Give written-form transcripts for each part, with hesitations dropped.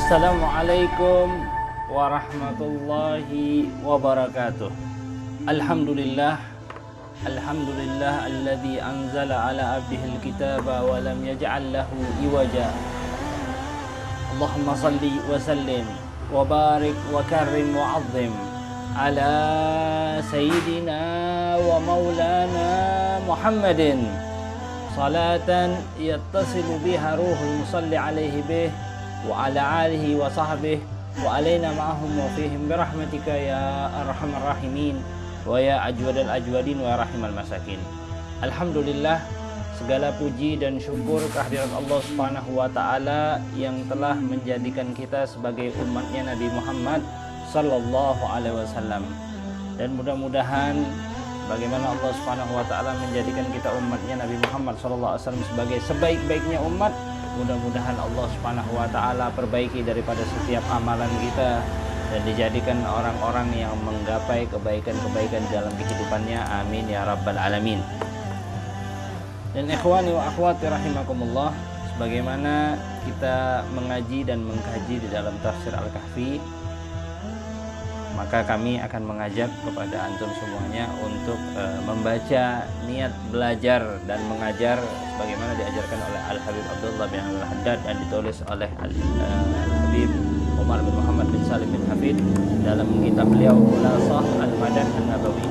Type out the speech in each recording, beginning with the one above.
Assalamualaikum warahmatullahi wabarakatuh. Alhamdulillah, alhamdulillah alladzi anzala ala abdihil kitaba wa lam yaj'al lahu iwaja. Allahumma salli wa sallim wa barik wa karrim wa 'azzim ala sayyidina wa maulana Muhammadin salatan yattasilu biha ruhul musalli alaihi bih wa ala alihi wa sahbihi wa alaina ma'ahum wa fihim birahmatika ya arhamar rahimin wa ya ajwadal ajwadin wa rahimal masakin. Alhamdulillah, segala puji dan syukur kehadirat Allah Subhanahu wa taala yang telah menjadikan kita sebagai umatnya Nabi Muhammad sallallahu alaihi wasallam. Dan mudah-mudahan bagaimana Allah Subhanahu wa taala menjadikan kita umatnya Nabi Muhammad sallallahu alaihi wasallam sebagai sebaik-baiknya umat, mudah-mudahan Allah Subhanahu wa taala perbaiki daripada setiap amalan kita dan dijadikan orang-orang yang menggapai kebaikan-kebaikan dalam kehidupannya. Amin ya rabbal alamin. Dan ikhwani wa akhwati rahimakumullah, sebagaimana kita mengaji dan mengkaji di dalam tafsir Al-Kahfi, maka kami akan mengajak kepada antum semuanya untuk membaca, niat belajar dan mengajar sebagaimana diajarkan oleh Al-Habib Abdullah bin Al-Haddad dan ditulis oleh Al-Habib Umar bin Muhammad bin Salim bin Hafid dalam kitab beliau Khulasah Al-Madan An-Nabawi.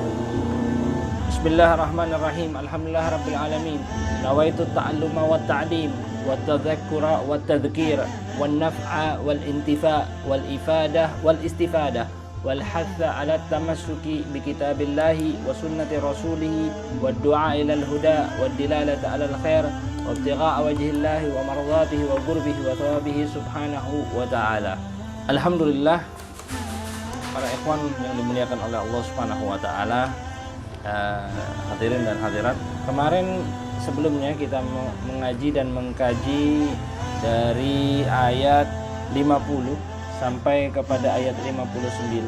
Bismillahirrahmanirrahim. Alhamdulillah rabbil alamin. Nawaitu ta'alluma wa ta'lim wa tadhakkura wa tadhkir wan naf'a wal intifa' wal ifadah wal istifadah wal hatha ala tamassuki bi kitabillahi wa sunnati rasulih wa du'a ila al-huda wa dilalata ala al-khair wa ibtigha'a wajhillahi wa mardatihi wa qurbihi wa thawabihi subhanahu wa ta'ala. Alhamdulillah, para ikhwan yang dimuliakan oleh Allah Subhanahu wa taala, hadirin dan hadirat, kemarin sebelumnya kita mengaji dan mengkaji dari ayat 50 sampai kepada ayat 59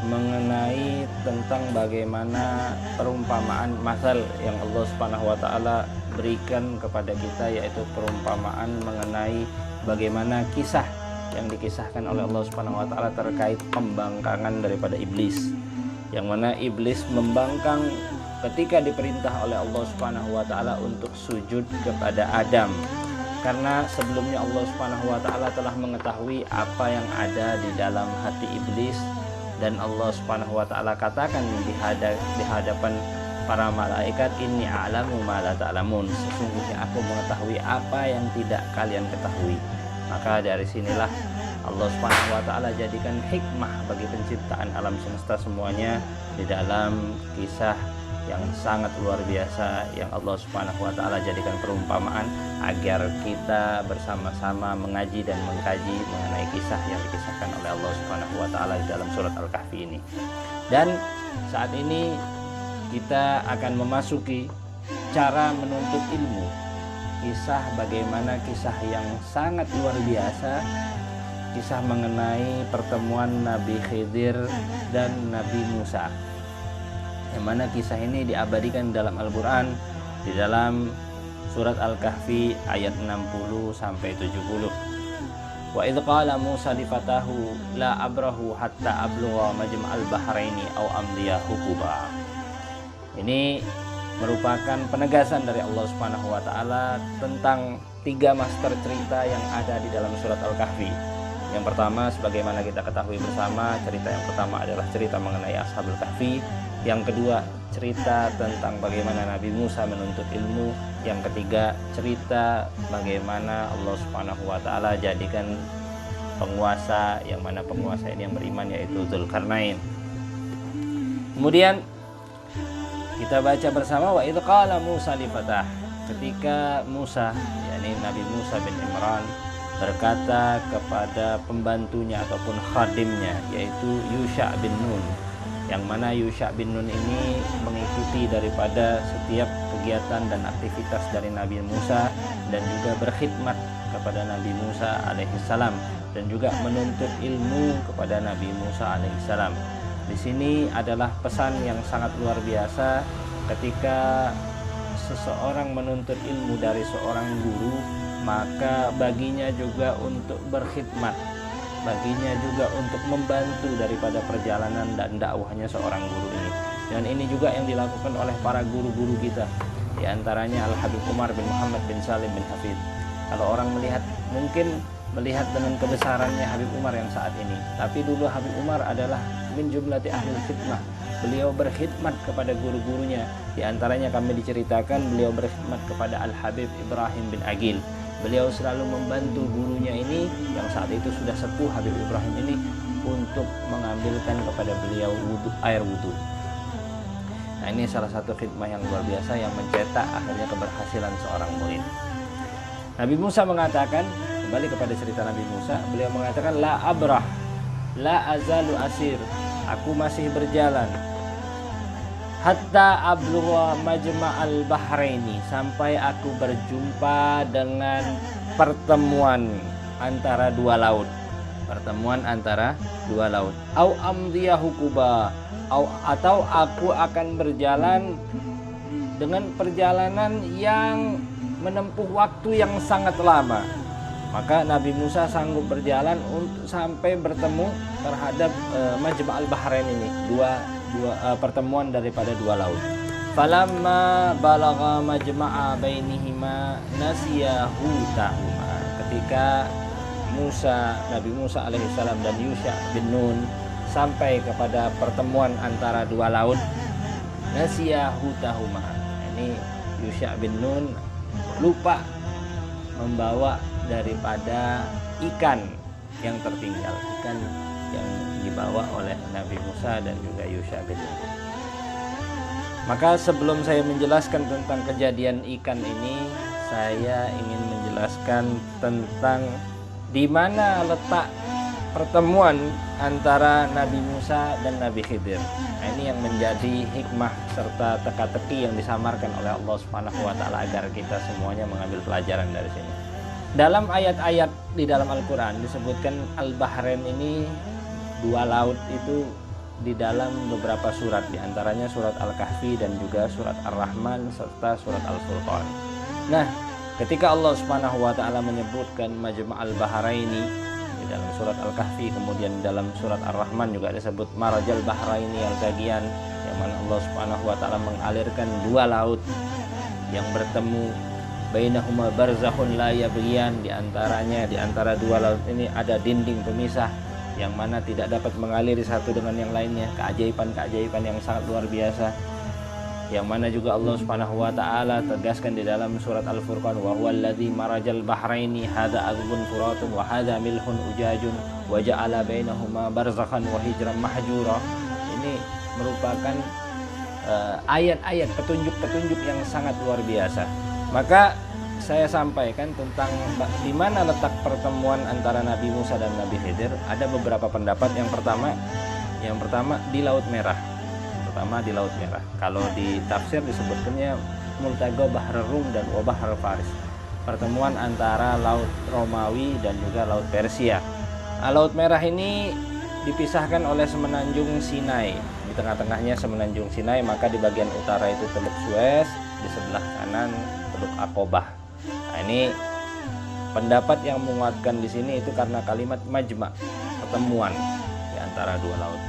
mengenai tentang bagaimana perumpamaan masal yang Allah Subhanahu wa taala berikan kepada kita, yaitu perumpamaan mengenai bagaimana kisah yang dikisahkan oleh Allah Subhanahu wa taala terkait pembangkangan daripada iblis, yang mana iblis membangkang ketika diperintah oleh Allah Subhanahu wa taala untuk sujud kepada Adam. Karena sebelumnya Allah Subhanahu wa taala telah mengetahui apa yang ada di dalam hati iblis, dan Allah Subhanahu wa taala katakan di hadapan para malaikat, inni a'lamu ma la ta'lamun, sesungguhnya aku mengetahui apa yang tidak kalian ketahui. Maka dari sinilah Allah Subhanahu wa taala jadikan hikmah bagi penciptaan alam semesta semuanya di dalam kisah yang sangat luar biasa yang Allah Subhanahu wa taala jadikan perumpamaan agar kita bersama-sama mengaji dan mengkaji mengenai kisah yang dikisahkan oleh Allah Subhanahu wa taala di dalam surat Al-Kahfi ini. Dan saat ini kita akan memasuki cara menuntut ilmu, kisah bagaimana kisah yang sangat luar biasa, kisah mengenai pertemuan Nabi Khidir dan Nabi Musa, yang mana kisah ini diabadikan dalam Al-Quran di dalam surat Al-Kahfi ayat 60 sampai 70. Wa idh qala Musa li fatahu la abrahu hatta ablugha majma'al bahraini aw amdiya hukuba. Ini merupakan penegasan dari Allah Subhanahu wa taala tentang tiga master cerita yang ada di dalam surat Al-Kahfi. Yang pertama, sebagaimana kita ketahui bersama, cerita yang pertama adalah cerita mengenai Ashabul Kahfi. Yang kedua, cerita tentang bagaimana Nabi Musa menuntut ilmu. Yang ketiga, cerita bagaimana Allah Subhanahu wa taala jadikan penguasa, yang mana penguasa ini yang beriman, yaitu Dzulkarnain. Kemudian kita baca bersama, wa idh qala Musa li fatah, ketika Musa, yakni Nabi Musa bin Imran, berkata kepada pembantunya ataupun khadimnya, yaitu Yusha bin Nun, yang mana Yusha bin Nun ini mengikuti daripada setiap kegiatan dan aktivitas dari Nabi Musa, dan juga berkhidmat kepada Nabi Musa alaihissalam, dan juga menuntut ilmu kepada Nabi Musa alaihissalam. Di sini adalah pesan yang sangat luar biasa ketika seseorang menuntut ilmu dari seorang guru, maka baginya juga untuk berkhidmat, baginya juga untuk membantu daripada perjalanan dan dakwahnya seorang guru ini. Dan ini juga yang dilakukan oleh para guru-guru kita, di antaranya Al-Habib Umar bin Muhammad bin Salim bin Hafid. Kalau orang mungkin melihat dengan kebesarannya Habib Umar yang saat ini, tapi dulu Habib Umar adalah min jumlati ahli khidmah. Beliau berkhidmat kepada guru-gurunya. Di antaranya kami diceritakan beliau berkhidmat kepada Al-Habib Ibrahim bin Agil. Beliau selalu membantu gurunya ini yang saat itu sudah sepuh, Habib Ibrahim ini, untuk mengambilkan kepada beliau air wudhu. Nah, ini salah satu khidmah yang luar biasa yang mencetak akhirnya keberhasilan seorang murid. Nabi Musa mengatakan, kembali kepada cerita Nabi Musa, beliau mengatakan la abrah, la azalu asir, aku masih berjalan hatta ablugha majma'al bahraini, sampai aku berjumpa dengan pertemuan antara dua laut. Pertemuan antara dua laut. Au amdiya hukuba, atau aku akan berjalan dengan perjalanan yang menempuh waktu yang sangat lama. Maka Nabi Musa sanggup berjalan untuk sampai bertemu terhadap Majma'al Bahrain ini, dua pertemuan daripada dua laut. Falamma balagha majma'a bainihima nasiya hutahuma. Ketika Nabi Musa alaihissalam dan Yusha bin Nun sampai kepada pertemuan antara dua laut, nasiya hutahuma. Ini Yusha bin Nun lupa membawa daripada ikan yang tertinggal, ikan yang dibawa oleh Nabi Musa dan juga Yusha bin Nun. Maka sebelum saya menjelaskan tentang kejadian ikan ini, saya ingin menjelaskan tentang di mana letak pertemuan antara Nabi Musa dan Nabi Khidir. Nah, ini yang menjadi hikmah serta teka-teki yang disamarkan oleh Allah Subhanahu wa taala agar kita semuanya mengambil pelajaran dari sini. Dalam ayat-ayat di dalam Al-Qur'an disebutkan Al-Bahrain ini, dua laut itu, di dalam beberapa surat, di antaranya surat Al-Kahfi dan juga surat Ar-Rahman serta surat Al-Furqan. Nah, ketika Allah Subhanahu wa taala menyebutkan Majma'al Bahraini di dalam surat Al-Kahfi, kemudian dalam surat Ar-Rahman juga disebut Marajal Bahraini al-Tagiyan, yang mana Allah Subhanahu wa taala mengalirkan dua laut yang bertemu, bainahuma barzakhun la yabghiyan, di antara dua laut ini ada dinding pemisah yang mana tidak dapat mengaliri satu dengan yang lainnya. Keajaiban-keajaiban yang sangat luar biasa, yang mana juga Allah Subhanahu wa taala tegaskan di dalam surat Al-Furqan, wa huwal ladzi marajal bahraini hadza azbun furatun wa hadza milhun ujajun wa ja'ala bainahuma barzakhan wa hijran mahjura. Ini merupakan ayat-ayat petunjuk-petunjuk yang sangat luar biasa. Maka saya sampaikan tentang di mana letak pertemuan antara Nabi Musa dan Nabi Khidir. Ada beberapa pendapat. Yang pertama di Laut Merah. Di Laut Merah. Kalau di tafsir disebutkannya Multaqa Bahr Rum dan Bahr Faris. Pertemuan antara Laut Romawi dan juga Laut Persia. Laut Merah ini dipisahkan oleh semenanjung Sinai. Di tengah-tengahnya semenanjung Sinai, maka di bagian utara itu Teluk Suez, di sebelah kanan Teluk Aqobah. Nah, ini pendapat yang menguatkan di sini itu karena kalimat majma, pertemuan di antara dua laut.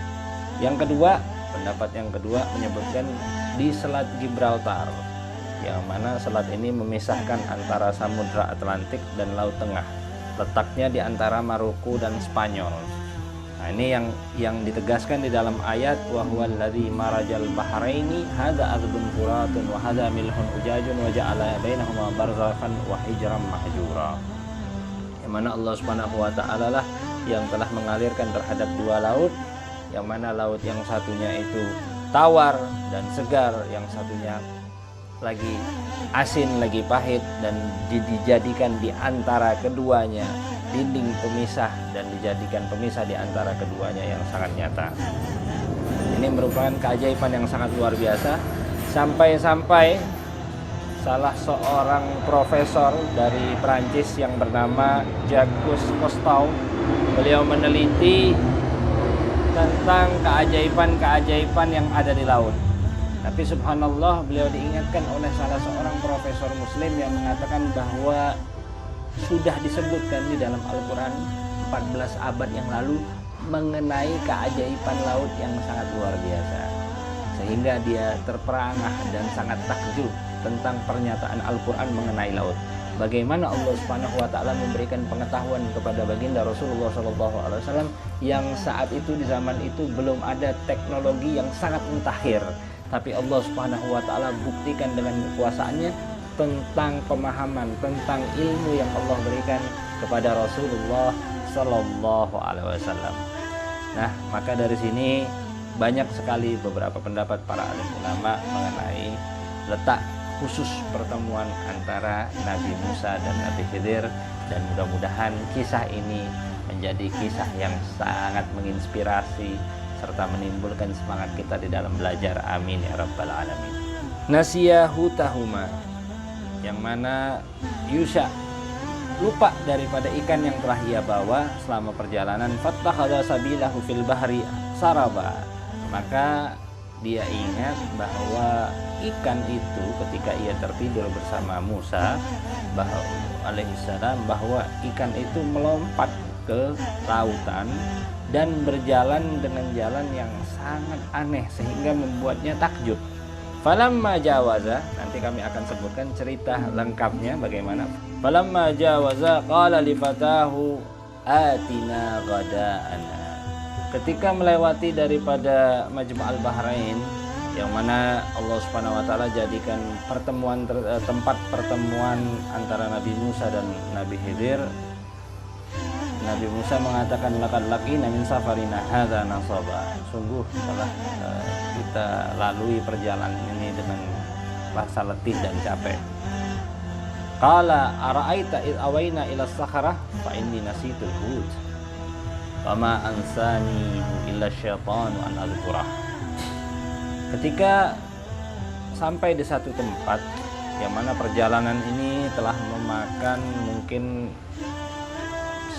Pendapat yang kedua menyebutkan di Selat Gibraltar, yang mana selat ini memisahkan antara Samudra Atlantik dan Laut Tengah. Letaknya di antara Maroko dan Spanyol. Nah, ini yang ditegaskan di dalam ayat, wa huwal ladzi marajal bahraini hadza azbun furatun wa hadza milhun ujajun wa ja'ala bainahuma barzakhan wa hijran mahjura. Yang mana Allah Subhanahu wa taala lah yang telah mengalirkan terhadap dua laut, yang mana laut yang satunya itu tawar dan segar, yang satunya lagi asin, lagi pahit, dan dijadikan di antara keduanya dinding pemisah, dan dijadikan pemisah di antara keduanya yang sangat nyata. Ini merupakan keajaiban yang sangat luar biasa, sampai-sampai salah seorang profesor dari Prancis yang bernama Jacques Cousteau, beliau meneliti tentang keajaiban-keajaiban yang ada di laut. Tapi subhanallah, beliau diingatkan oleh salah seorang profesor muslim yang mengatakan bahwa sudah disebutkan di dalam Al-Quran 14 abad yang lalu mengenai keajaiban laut yang sangat luar biasa, sehingga dia terperangah dan sangat takjub tentang pernyataan Al-Quran mengenai laut. Bagaimana Allah Subhanahu wa taala memberikan pengetahuan kepada baginda Rasulullah SAW yang saat itu di zaman itu belum ada teknologi yang sangat mutakhir, tapi Allah Subhanahu wa taala buktikan dengan kekuasaannya tentang pemahaman, tentang ilmu yang Allah berikan kepada Rasulullah Sallallahu Alaihi Wasallam. Nah, maka dari sini banyak sekali beberapa pendapat para alim ulama mengenai letak khusus pertemuan antara Nabi Musa dan Nabi Khidir, dan mudah-mudahan kisah ini menjadi kisah yang sangat menginspirasi serta menimbulkan semangat kita di dalam belajar. Amin ya rabbal alamin. Nasiya hutahuma, yang mana Yusha lupa daripada ikan yang telah ia bawa selama perjalanan. Fattakhadha sabilahu fil bahri saraba, maka dia ingat bahwa ikan itu ketika ia tertidur bersama Musa alaihissalam, bahwa ikan itu melompat ke lautan dan berjalan dengan jalan yang sangat aneh sehingga membuatnya takjub. Falamma jawaza, nanti kami akan sebutkan cerita lengkapnya bagaimana. Falamma jawaza qala li fatahu atina ghada'ana. Ketika melewati daripada Majma' al-Bahrain, yang mana Allah Subhanahu wa taala jadikan tempat pertemuan antara Nabi Musa dan Nabi Khidir, Nabi Musa mengatakan laqad laqina min safarina hadza nasaba, sungguh telah kita lalui perjalanan ini dengan rasa letih dan capek. Qala ara'aita id awaina ila as-sakhrah fa inni nasitul hut wa ma ansani illa syaitanu an adhkurah. Ketika sampai di satu tempat yang mana perjalanan ini telah memakan mungkin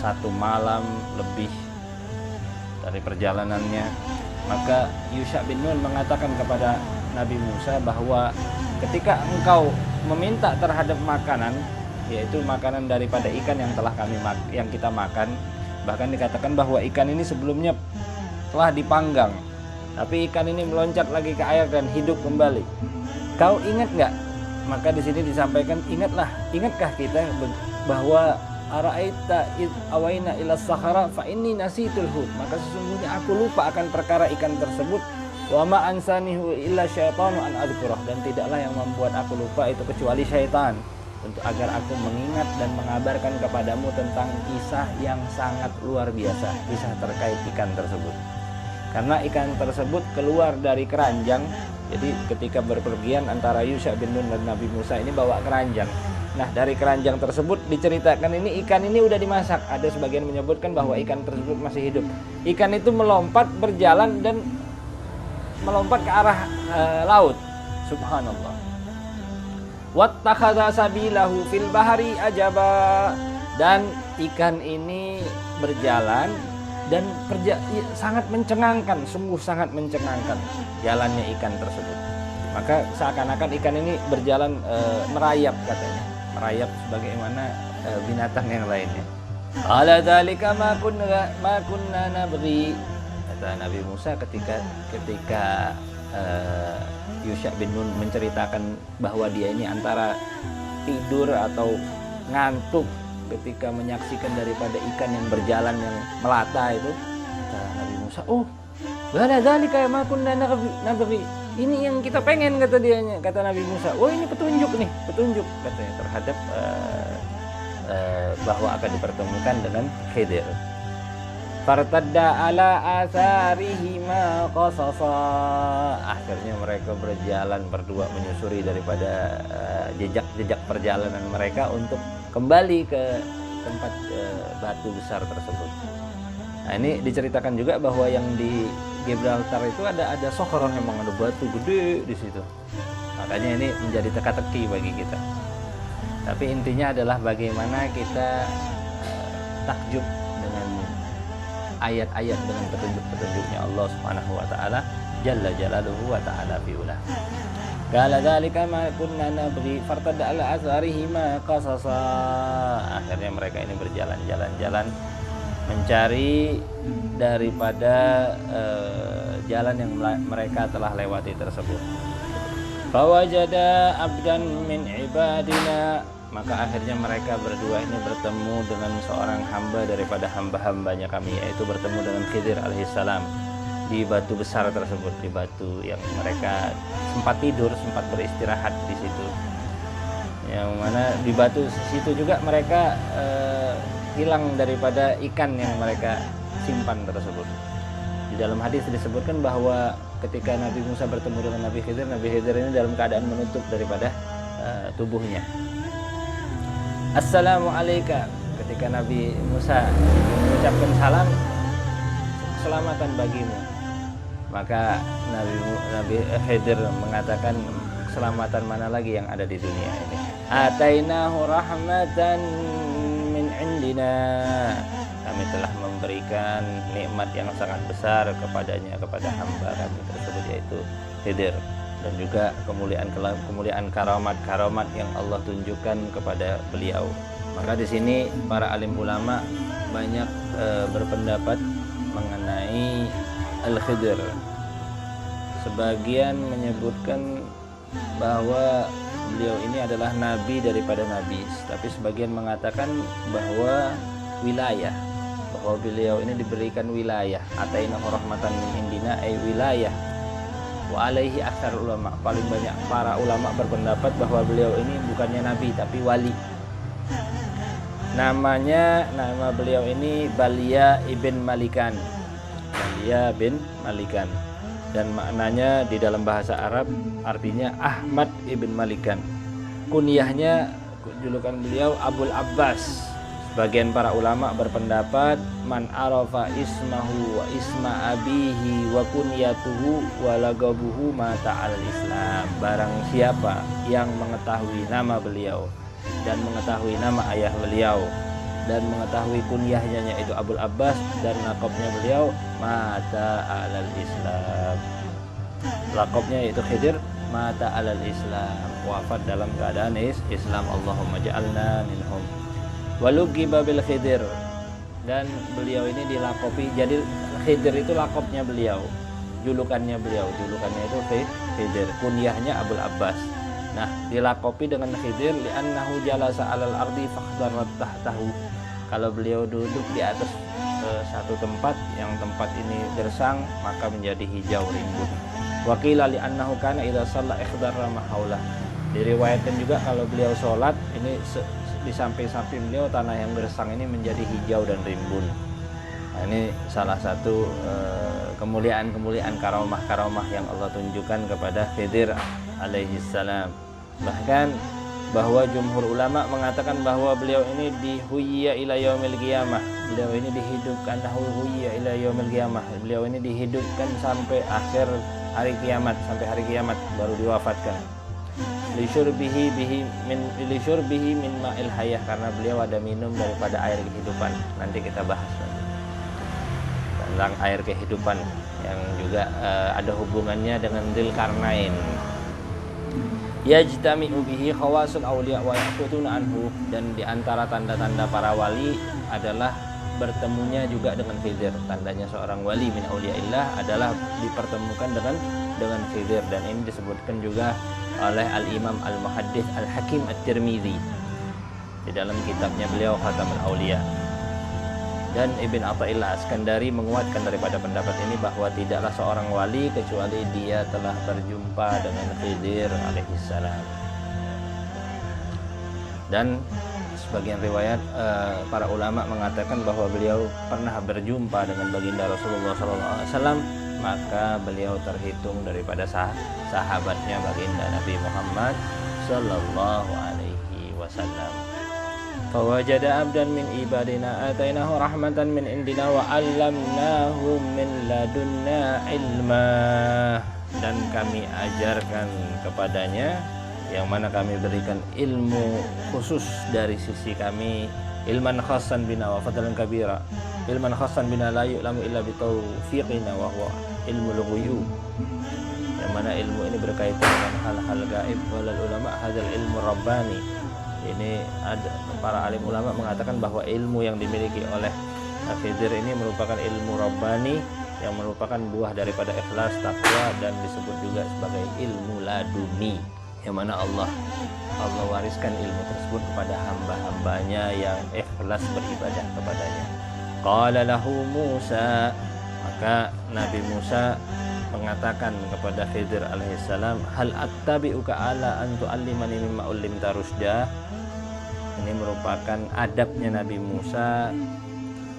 1 malam lebih dari perjalanannya, maka Yusha bin Nun mengatakan kepada Nabi Musa bahwa ketika engkau meminta terhadap makanan, yaitu makanan daripada ikan yang kita makan, bahkan dikatakan bahwa ikan ini sebelumnya telah dipanggang, tapi ikan ini meloncat lagi ke air dan hidup kembali. Kau ingat nggak? Maka di sini disampaikan, ingatkah kita bahwa ara'aita id awaina ila sakhara fa inni nasitul hut, maka sesungguhnya aku lupa akan perkara ikan tersebut. Wa ma ansanihu illa syaitanu an adhkurah, dan tidaklah yang membuat aku lupa itu kecuali syaitan, untuk agar aku mengingat dan mengabarkan kepadamu tentang kisah yang sangat luar biasa, kisah terkait ikan tersebut. Karena ikan tersebut keluar dari keranjang. Jadi ketika berpergian antara Yusha bin Nun dan Nabi Musa ini bawa keranjang. Nah, dari keranjang tersebut diceritakan ini ikan ini udah dimasak. Ada sebagian menyebutkan bahwa ikan tersebut masih hidup. Ikan itu melompat, berjalan dan melompat ke arah laut. Subhanallah. Wattakhadha sabilahu fil bahri ajaba, dan ikan ini berjalan dan sangat mencengangkan, sungguh sangat mencengangkan jalannya ikan tersebut. Maka seakan-akan ikan ini berjalan merayap, katanya merayap sebagaimana binatang yang lainnya. Ala dzalika ma kunna nabghi, kata Nabi Musa ketika Yusha bin Nun menceritakan bahwa dia ini antara tidur atau ngantuk ketika menyaksikan daripada ikan yang berjalan yang melata itu. Kata Nabi Musa, oh la dzalika ma kunna nabghi, ini yang kita pengen, kata dianya, kata Nabi Musa. Oh, ini petunjuk katanya terhadap bahwa akan dipertemukan dengan Khidir. Fartadda ala atharihima qasasa, akhirnya mereka berjalan berdua menyusuri daripada jejak-jejak perjalanan mereka untuk kembali ke tempat batu besar tersebut. Nah, ini diceritakan juga bahwa yang di Gibraltar itu ada Sohron, memang ada batu gede di situ. Makanya ini menjadi teka-teki bagi kita. Tapi intinya adalah bagaimana kita takjub dengan ayat-ayat, dengan petunjuk-petunjuknya Allah Subhanahu wa taala Jalla Jalaluhu wa ta'ala fi'ulah. Qala dzalika ma kunna nabghi fartadda ala atharihima qasasa. Akhirnya mereka ini berjalan-jalan mencari daripada jalan yang mereka telah lewati tersebut. Fawajada abdan min ibadina, maka akhirnya mereka berdua ini bertemu dengan seorang hamba daripada hamba-hambanya kami, yaitu bertemu dengan Khidir alaihissalam di batu besar tersebut, di batu yang mereka sempat tidur, sempat beristirahat di situ. Yang mana di batu situ juga mereka hilang daripada ikan yang mereka simpan tersebut. Di dalam hadis disebutkan bahwa ketika Nabi Musa bertemu dengan Nabi Khidir ini dalam keadaan menutup daripada tubuhnya. Assalamualaikum, ketika Nabi Musa mengucapkan salam, keselamatan bagimu, maka Nabi Khidir mengatakan, keselamatan mana lagi yang ada di dunia ini? Atainahu rahmatan min indina, kami telah memberikan nikmat yang sangat besar kepadanya, kepada hamba kami tersebut, yaitu Khidir. Dan juga kemuliaan karamat yang Allah tunjukkan kepada beliau. Maka di sini para alim ulama banyak berpendapat mengenai Al-Khidir. Sebagian menyebutkan bahwa beliau ini adalah nabi daripada nabi, tapi sebagian mengatakan bahwa bahwa beliau ini diberikan wilayah. Atainahu rahmatan min indina ay wilayah. Wa alaihi aktsar ulama, paling banyak para ulama berpendapat bahwa beliau ini bukannya nabi tapi wali. Nama beliau ini Balia ibn Malikan. Balia bin Malikan. Dan maknanya di dalam bahasa Arab artinya Ahmad ibn Malikan. Kunyahnya, julukan beliau Abul Abbas. Sebagian para ulama berpendapat man arafa ismahu wa isma abihi wa kunyatuhu wa lagabuhu mata al-Islam. Barang siapa yang mengetahui nama beliau dan mengetahui nama ayah beliau dan mengetahui kunyahnya yaitu Abul Abbas dan lakopnya beliau, mata al-Islam. Lakopnya yaitu Khidir, mata al-Islam, wafat dalam keadaan Islam. Allahumma ja'alna minhum. Walugiba bil Khidir, dan beliau ini dilakopi, jadi Khidir itu lakopnya beliau, julukannya itu Khidir, kunyahnya Abul Abbas. Nah, dilakopi dengan Khidir li'annahu jalasa 'alal ardi fakhdarat tahtahu. Kalau beliau duduk di atas satu tempat, yang tempat ini gersang, maka menjadi hijau rimbun. Wa qila li'annahu kana idza shalla ikhdara ma haulah. Diriwayatkan juga kalau beliau sholat ini di samping-samping beliau tanah yang gersang ini menjadi hijau dan rimbun. Nah, ini salah satu kemuliaan karamah yang Allah tunjukkan kepada Khidir alaihi salam. Bahkan bahwa jumhur ulama mengatakan bahwa beliau ini dihuyya ila yaumil qiyamah. Beliau ini dihidupkan, huyya ila yaumil qiyamah. Beliau ini dihidupkan sampai akhir hari kiamat, sampai hari kiamat baru diwafatkan. Lisyurbihi min ma'il hayah, karena beliau ada minum daripada air kehidupan. Nanti kita bahas tentang air kehidupan yang juga ada hubungannya dengan Dzulkarnain. Yajtami'u bihi khawasul awliya wa yaqutuna anhu, dan di antara tanda-tanda para wali adalah bertemunya juga dengan Khidir. Tandanya seorang wali min auliyaillah adalah dipertemukan dengan Khidir, dan ini disebutkan juga oleh Al-Imam Al-Muhaddits Al-Hakim At-Tirmidzi di dalam kitabnya beliau Khatamul Auliya. Dan Ibn Athaillah Askandari menguatkan daripada pendapat ini bahwa tidaklah seorang wali kecuali dia telah berjumpa dengan Khidir alaihissalam. Dan sebagian riwayat para ulama mengatakan bahwa beliau pernah berjumpa dengan baginda Rasulullah SAW, maka beliau terhitung daripada sahabatnya baginda Nabi Muhammad sallallahu alaihi wasallam. Fawajada abdan min ibadina atainahu rahmatan min indina wa 'allamnahu min ladunna ilma, dan kami ajarkan kepadanya, yang mana kami berikan ilmu khusus dari sisi kami, ilman khassan bina wa fadlan kabira, ilman khassan bina la yu'lamu illa bitaufiqina wa huwa ilmu ghuyub, yang mana ilmu ini berkaitan dengan hal hal gaib walal ulama hadzal ilmu rabbani. Ini ada para alim ulama mengatakan bahwa ilmu yang dimiliki oleh Khidir ini merupakan ilmu rabbani yang merupakan buah daripada ikhlas, takwa, dan disebut juga sebagai ilmu laduni, yang mana Allah wariskan ilmu tersebut kepada hamba-hambanya yang ikhlas beribadah kepadanya. Qala lahu Musa, maka Nabi Musa mengatakan kepada Khidir alaihissalam, hal attabi'uka ala an tu'allimani mimma ullimta rusyda. Ini merupakan adabnya Nabi Musa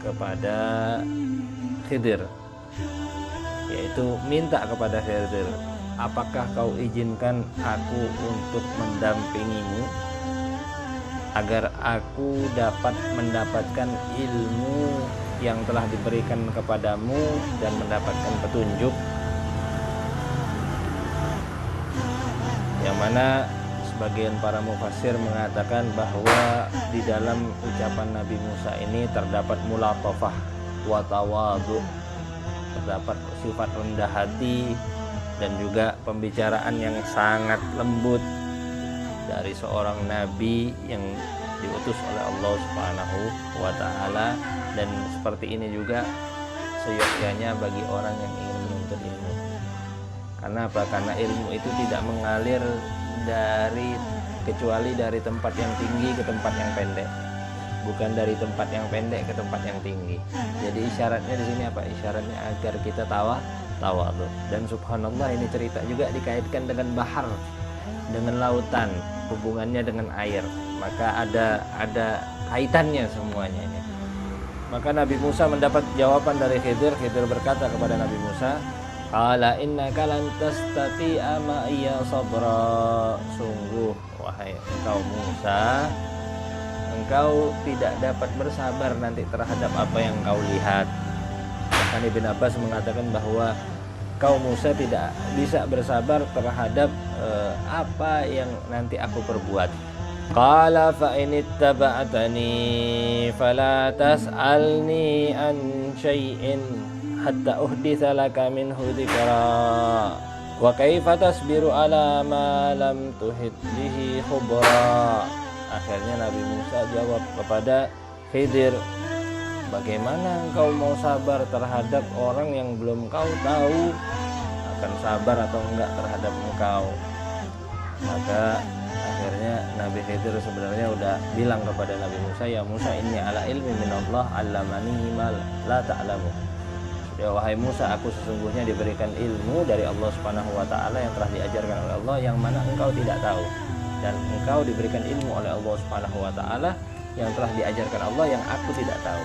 kepada Khidir, yaitu minta kepada Khidir, apakah kau izinkan aku untuk mendampingimu agar aku dapat mendapatkan ilmu yang telah diberikan kepadamu dan mendapatkan petunjuk, yang mana sebagian para mufassir mengatakan bahwa di dalam ucapan Nabi Musa ini terdapat mulatafah wa tawadhu, terdapat sifat rendah hati dan juga pembicaraan yang sangat lembut dari seorang nabi yang diutus oleh Allah Subhanahu wa taala. Dan seperti ini juga seyogyanya bagi orang yang ingin menuntut ilmu. Karena apa? Karena ilmu itu tidak mengalir kecuali dari tempat yang tinggi ke tempat yang pendek, bukan dari tempat yang pendek ke tempat yang tinggi. Jadi isyaratnya di sini apa? Isyaratnya agar kita tawadhu. Dan subhanallah, ini cerita juga dikaitkan dengan bahar, dengan lautan, hubungannya dengan air. Maka ada kaitannya semuanya ini. Maka Nabi Musa mendapat jawaban dari Khidir. Khidir berkata kepada Nabi Musa, qala innaka lan tastati'a ma'iya sabra. Sungguh wahai engkau Musa, engkau tidak dapat bersabar nanti terhadap apa yang engkau lihat. Bahkan Ibn Abbas mengatakan bahwa kau Musa tidak bisa bersabar terhadap apa yang nanti aku perbuat. Qala fa in ittaba'tani fala tas'alni an syai'in hatta uhditsa laka minhu dzikra wa kaifa tasbiru ala ma lam tuhit bihi khubra. Akhirnya Nabi Musa jawab kepada Khidir, bagaimana engkau mau sabar terhadap orang yang belum kau tahu akan sabar atau enggak terhadap engkau? Maka akhirnya Nabi Khidir sebenarnya udah bilang kepada Nabi Musa, ya Musa, inni ala ilmi minallah allamani ma la ta'lamu. Ya wahai Musa, aku sesungguhnya diberikan ilmu dari Allah Subhanahu wa taala yang telah diajarkan oleh Allah yang mana engkau tidak tahu, dan engkau diberikan ilmu oleh Allah Subhanahu wa taala yang telah diajarkan Allah yang aku tidak tahu.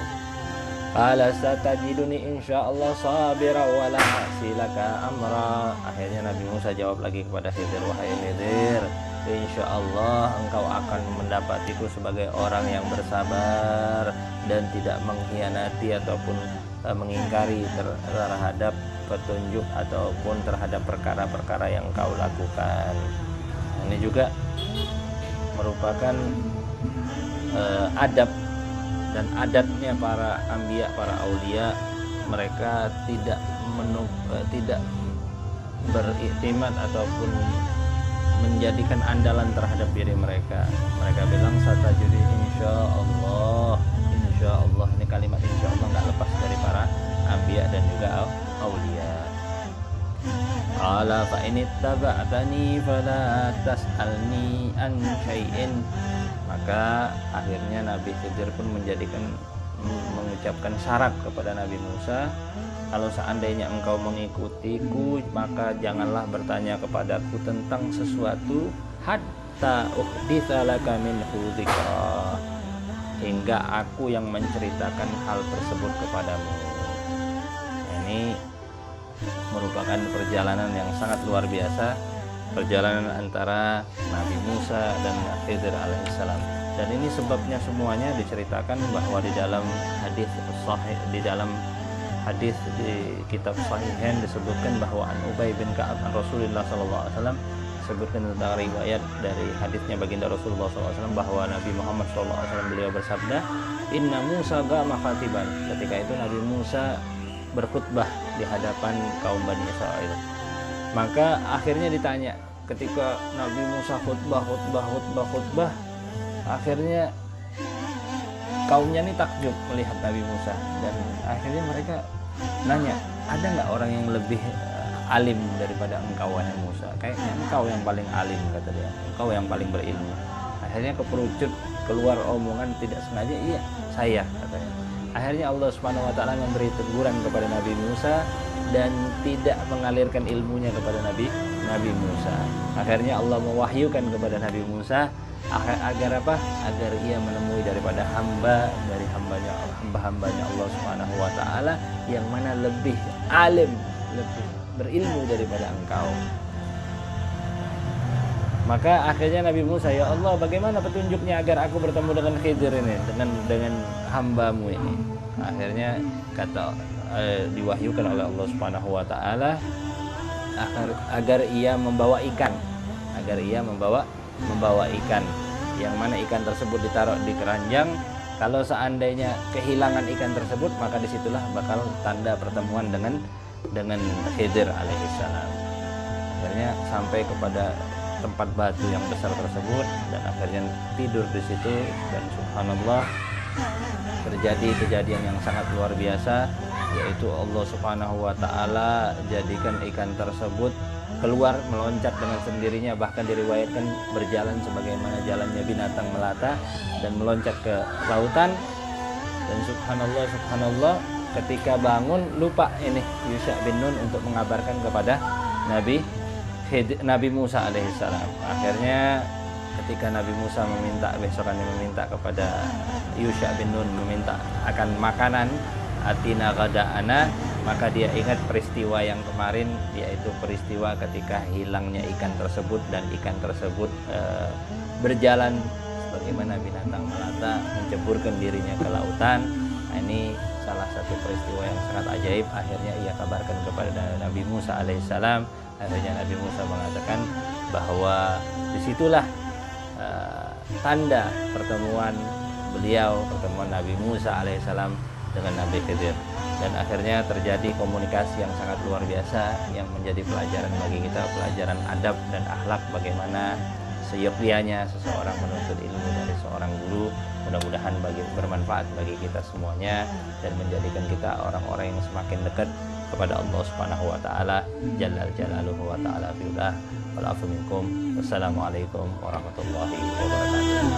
Qala satajiduni insyaallah sabira wa la asilaka amra. Akhirnya Nabi Musa jawab lagi kepada Khidir, wahai Khidir, insyaallah engkau akan mendapatiku sebagai orang yang bersabar dan tidak mengkhianati ataupun mengingkari terhadap petunjuk ataupun terhadap perkara-perkara yang engkau lakukan. Ini juga merupakan adab dan adatnya para anbiya, para aulia. Mereka tidak beriktimat ataupun menjadikan andalan terhadap diri mereka. Mereka bilang satajudi insyaallah. Insyaallah, ini kalimat insyaallah nggak lepas dari para anbiya dan juga aulia. Qala fa in ittaba'tani fala tas'alni an syai'in. Maka akhirnya Nabi Khidir pun mengucapkan syarat kepada Nabi Musa, kalau seandainya engkau mengikutiku maka janganlah bertanya kepadaku tentang sesuatu hatta uhditsa laka minhu dzikra, hingga aku yang menceritakan hal tersebut kepadamu. Ini merupakan perjalanan yang sangat luar biasa, perjalanan antara Nabi Musa dan Khidir alaihissalam. Dan ini sebabnya semuanya diceritakan bahwa di dalam hadis sahih, di dalam hadis di kitab Sahihain disebutkan bahwa an Ubay bin Ka'ab an Rasulullah sallallahu alaihi wasallam, disebutkan tentang riwayat dari hadisnya baginda Rasulullah sallallahu alaihi wasallam bahwa Nabi Muhammad sallallahu alaihi wasallam beliau bersabda, inna Musa gama khatiban. Ketika itu Nabi Musa berkhutbah di hadapan kaum Bani Israil. Maka akhirnya ditanya ketika Nabi Musa khutbah, akhirnya kaumnya ini takjub melihat Nabi Musa, dan akhirnya mereka nanya, ada nggak orang yang lebih alim daripada engkau wahai Musa? Kayaknya engkau yang paling alim, kata dia, engkau yang paling berilmu. Akhirnya keperucut keluar omongan tidak sengaja, iya saya, katanya. Akhirnya Allah Subhanahu wa taala memberi teguran kepada Nabi Musa dan tidak mengalirkan ilmunya kepada Nabi Musa. Akhirnya Allah mewahyukan kepada Nabi Musa agar apa? Agar ia menemui daripada hamba-hambanya Allah Subhanahu wa taala yang mana lebih alim, lebih berilmu daripada engkau. Maka akhirnya Nabi Musa, ya Allah, bagaimana petunjuknya agar aku bertemu dengan Khidir ini, dengan hambamu ini? Akhirnya diwahyukan oleh Allah Subhanahu wa taala agar ia membawa ikan, yang mana ikan tersebut ditaruh di keranjang. Kalau seandainya kehilangan ikan tersebut, maka disitulah bakal tanda pertemuan dengan Khidir alaihissalam. Akhirnya sampai kepada tempat batu yang besar tersebut dan akhirnya tidur di situ, dan subhanallah terjadi kejadian yang sangat luar biasa, yaitu Allah Subhanahu wa taala jadikan ikan tersebut keluar meloncat dengan sendirinya, bahkan diriwayatkan berjalan sebagaimana jalannya binatang melata dan meloncat ke lautan. Dan subhanallah ketika bangun lupa ini Yusha bin Nun untuk mengabarkan kepada Nabi Musa alaihissalam. Akhirnya ketika Nabi Musa besokannya meminta kepada Yusha bin Nun, meminta akan makanan, atina ghada'ana, maka dia ingat peristiwa yang kemarin, yaitu peristiwa ketika hilangnya ikan tersebut, dan ikan tersebut berjalan sebagaimana binatang melata menceburkan dirinya ke lautan. Nah, ini salah satu peristiwa yang sangat ajaib. Akhirnya ia kabarkan kepada Nabi Musa alaihissalam. Akhirnya Nabi Musa mengatakan bahwa disitulah tanda pertemuan Nabi Musa alaihissalam dengan Nabi Khidir. Dan akhirnya terjadi komunikasi yang sangat luar biasa, yang menjadi pelajaran bagi kita, pelajaran adab dan akhlak, bagaimana seyogyanya seseorang menuntut ilmu dari seorang guru. Mudah-mudahan bermanfaat bagi kita semuanya dan menjadikan kita orang-orang yang semakin dekat kepada Allah Subhanahu wa taala jalla jalaluhu wa ta'ala fi'ulah. Wal afu minkum. Wassalamualaikum warahmatullahi wabarakatuh.